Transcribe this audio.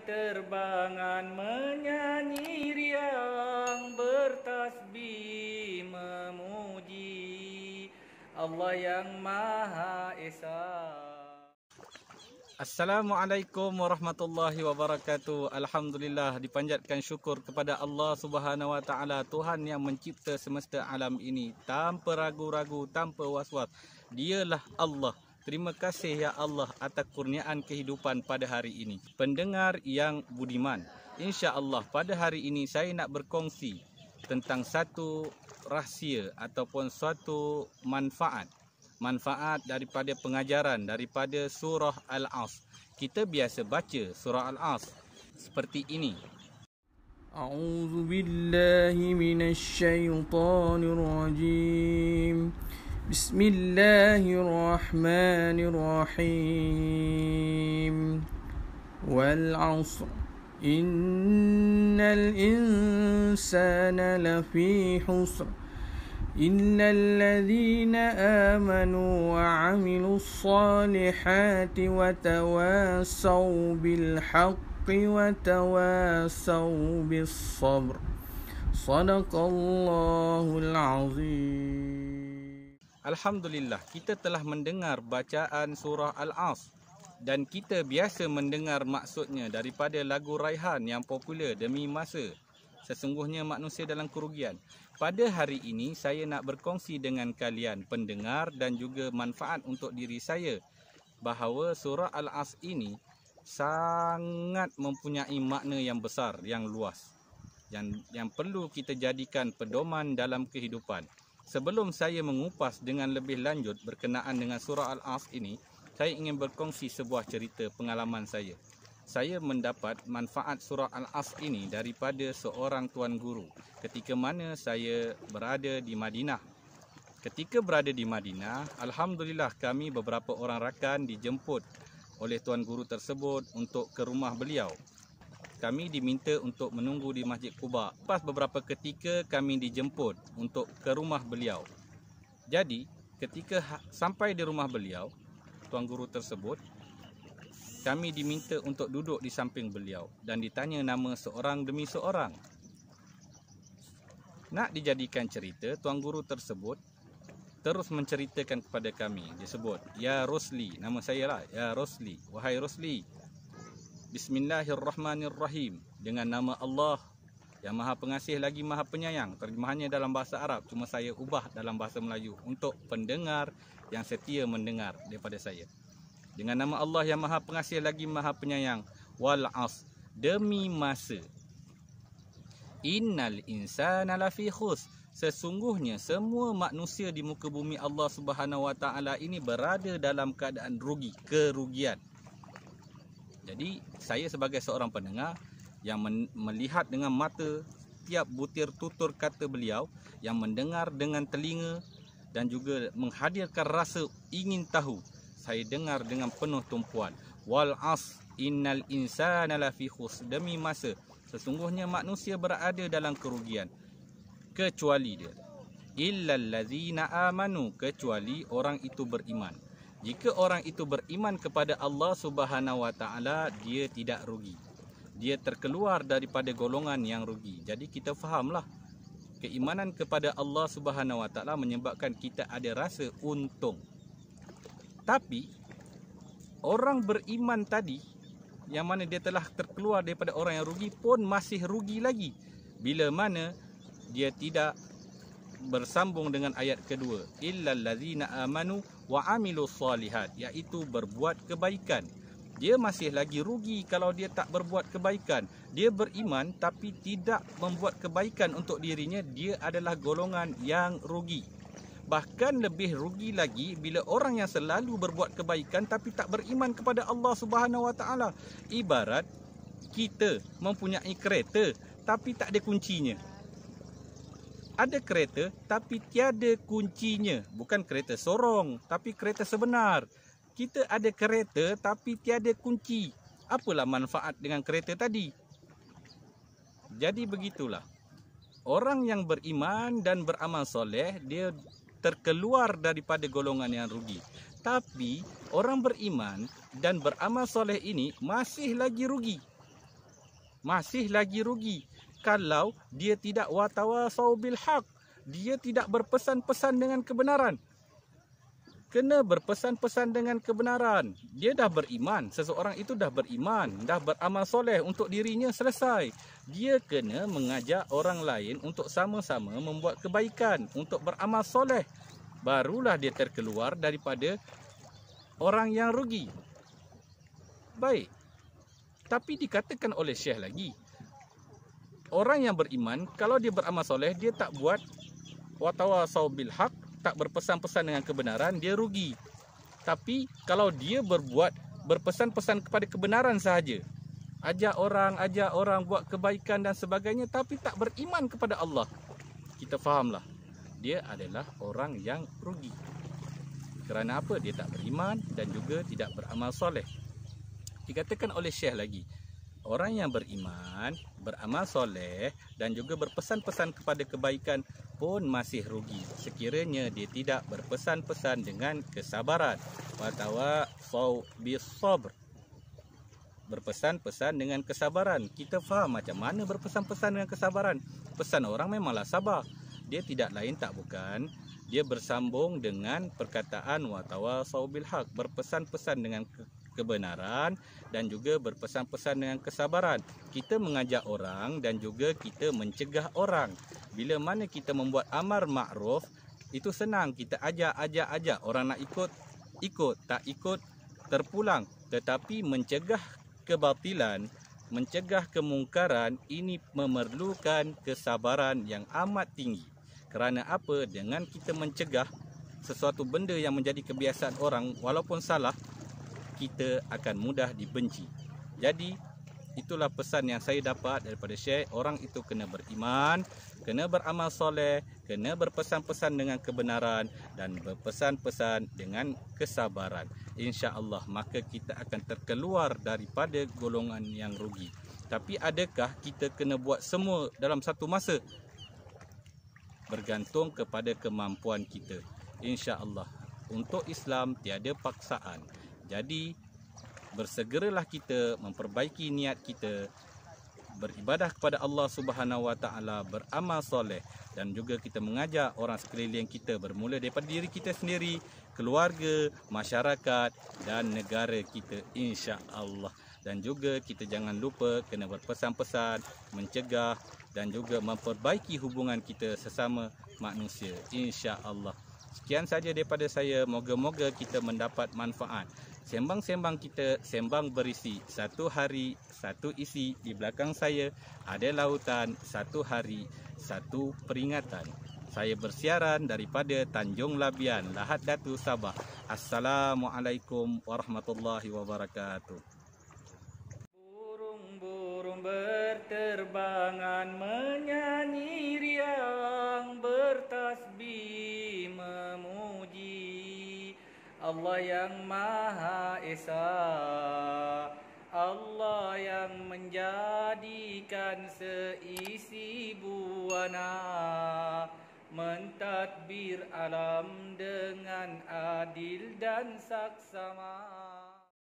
berterbangan menyanyi riang bertasbih memuji Allah yang Maha Esa. Assalamualaikum warahmatullahi wabarakatuh. Alhamdulillah, dipanjatkan syukur kepada Allah Subhanahu wa taala, Tuhan yang mencipta semesta alam ini tanpa ragu-ragu, tanpa was-was. Dialah Allah. Terima kasih ya Allah atas kurniaan kehidupan pada hari ini. Pendengar yang budiman, insya-Allah pada hari ini saya nak berkongsi tentang satu rahsia ataupun suatu manfaat daripada pengajaran daripada surah Al-Asr. Kita biasa baca surah Al-Asr seperti ini. A'udzu billahi minasy syaithanir rajim. Bismillahirrahmanirrahim. Wal 'asr innal insana lafi khusr إلا الذين آمنوا وعملوا الصالحات وتواصوا بالحق وتواصوا بالصبر صدق الله العظيم. Alhamdulillah, kita telah mendengar bacaan surah Al-Asr dan kita biasa mendengar maksudnya daripada lagu Raihan yang popular demi masa. Sesungguhnya manusia dalam kerugian. Pada hari ini saya nak berkongsi dengan kalian pendengar dan juga manfaat untuk diri saya bahawa surah Al-Asr ini sangat mempunyai makna yang besar, yang luas, yang perlu kita jadikan pedoman dalam kehidupan. Sebelum saya mengupas dengan lebih lanjut berkenaan dengan surah Al-Asr ini, saya ingin berkongsi sebuah cerita pengalaman saya. Saya mendapat manfaat surah Al-Asr ini daripada seorang tuan guru ketika mana saya berada di Madinah. Ketika berada di Madinah, alhamdulillah kami beberapa orang rakan dijemput oleh tuan guru tersebut untuk ke rumah beliau. Kami diminta untuk menunggu di Masjid Quba. Lepas beberapa ketika kami dijemput untuk ke rumah beliau. Jadi, ketika sampai di rumah beliau, tuan guru tersebut, kami diminta untuk duduk di samping beliau dan ditanya nama seorang demi seorang. Nak dijadikan cerita, tuan guru tersebut terus menceritakan kepada kami. Dia sebut, "Ya Rosli," nama saya lah, "Ya Rosli, wahai Rosli, Bismillahirrahmanirrahim, dengan nama Allah yang Maha Pengasih lagi Maha Penyayang." Terjemahannya dalam bahasa Arab, cuma saya ubah dalam bahasa Melayu untuk pendengar yang setia mendengar daripada saya. Dengan nama Allah yang Maha Pengasih lagi Maha Penyayang. Wal 'asr, demi masa. Innal insana lafi khusr, sesungguhnya semua manusia di muka bumi Allah Subhanahu wa taala ini berada dalam keadaan rugi, kerugian. Jadi saya sebagai seorang pendengar yang melihat dengan mata tiap butir tutur kata beliau, yang mendengar dengan telinga dan juga menghadirkan rasa ingin tahu, saya dengar dengan penuh tumpuan. Wal 'asr innal insana lafi khusr, demi masa sesungguhnya manusia berada dalam kerugian kecuali dia. Illal ladzina amanu, kecuali orang itu beriman. Jika orang itu beriman kepada Allah Subhanahu wa taala, dia tidak rugi. Dia terkeluar daripada golongan yang rugi. Jadi kita fahamlah, keimanan kepada Allah Subhanahu wa taala menyebabkan kita ada rasa untung. Tapi orang beriman tadi, yang mana dia telah terkeluar daripada orang yang rugi, pun masih rugi lagi bila mana dia tidak bersambung dengan ayat kedua, illal ladzina amanu wa amilus solihat, iaitu berbuat kebaikan. Dia masih lagi rugi kalau dia tak berbuat kebaikan. Dia beriman tapi tidak membuat kebaikan untuk dirinya, dia adalah golongan yang rugi. Bahkan lebih rugi lagi bila orang yang selalu berbuat kebaikan tapi tak beriman kepada Allah Subhanahu wa taala. Ibarat kita mempunyai kereta tapi tak ada kuncinya. Ada kereta tapi tiada kuncinya. Bukan kereta sorong, tapi kereta sebenar. Kita ada kereta tapi tiada kunci. Apalah manfaat dengan kereta tadi? Jadi begitulah. Orang yang beriman dan beramal soleh, dia terkeluar daripada golongan yang rugi. Tapi orang beriman dan beramal soleh ini masih lagi rugi. masih lagi rugi. Kalau dia tidak watawasau bil haq, dia tidak berpesan-pesan dengan kebenaran. Kena berpesan-pesan dengan kebenaran. Dia dah beriman, seseorang itu dah beriman, dah beramal soleh untuk dirinya, selesai. Dia kena mengajak orang lain untuk sama-sama membuat kebaikan, untuk beramal soleh. Barulah dia terkeluar daripada orang yang rugi. Baik. Tapi dikatakan oleh Syekh lagi, orang yang beriman, kalau dia beramal soleh, dia tak buat watawasau bil haq, tak berpesan-pesan dengan kebenaran, dia rugi. Tapi kalau dia berpesan-pesan kepada kebenaran sahaja, ajak orang buat kebaikan dan sebagainya, tapi tak beriman kepada Allah, kita fahamlah, dia adalah orang yang rugi. Kerana apa? Dia tak beriman dan juga tidak beramal soleh. Dikatakan oleh Syekh lagi, orang yang beriman, beramal soleh dan juga berpesan-pesan kepada kebaikan pun masih rugi sekiranya dia tidak berpesan-pesan dengan kesabaran. Watawasau bis sabr, berpesan-pesan dengan kesabaran. Kita faham macam mana berpesan-pesan dengan kesabaran. Pesan orang memanglah sabar. Dia tidak lain tak bukan, dia bersambung dengan perkataan watawasau bil haq, berpesan-pesan dengan kebenaran dan juga berpesan-pesan dengan kesabaran. Kita mengajak orang dan juga kita mencegah orang. Bila mana kita membuat amar makruf, itu senang, kita ajak orang nak ikut, tak ikut terpulang. Tetapi mencegah kebatilan, mencegah kemungkaran, ini memerlukan kesabaran yang amat tinggi. Kerana apa? Dengan kita mencegah sesuatu benda yang menjadi kebiasaan orang, walaupun salah, kita akan mudah dibenci. Jadi itulah pesan yang saya dapat daripada Syekh. Orang itu kena beriman, kena beramal soleh, kena berpesan-pesan dengan kebenaran dan berpesan-pesan dengan kesabaran. InsyaAllah maka kita akan terkeluar daripada golongan yang rugi. Tapi adakah kita kena buat semua dalam satu masa? Bergantung kepada kemampuan kita. InsyaAllah untuk Islam tiada paksaan. Jadi bersegeralah kita memperbaiki niat kita, beribadah kepada Allah Subhanahu Wa Taala, beramal soleh dan juga kita mengajak orang sekeliling kita bermula daripada diri kita sendiri, keluarga, masyarakat dan negara kita, insya-Allah. Dan juga kita jangan lupa kena berpesan-pesan, mencegah dan juga memperbaiki hubungan kita sesama manusia, insya-Allah. Sekian saja daripada saya, moga-moga kita mendapat manfaat. Sembang-sembang kita, sembang berisi. Satu hari, satu isi. Di belakang saya ada lautan, satu hari, satu peringatan. Saya bersiaran daripada Tanjung Labian, Lahad Datu, Sabah. Assalamualaikum warahmatullahi wabarakatuh. Burung-burung berterbangan menyanyi riang, bertasbih memuji Allah yang Maha Esa, Allah yang menjadikan seisi buana, mentadbir alam dengan adil dan saksama.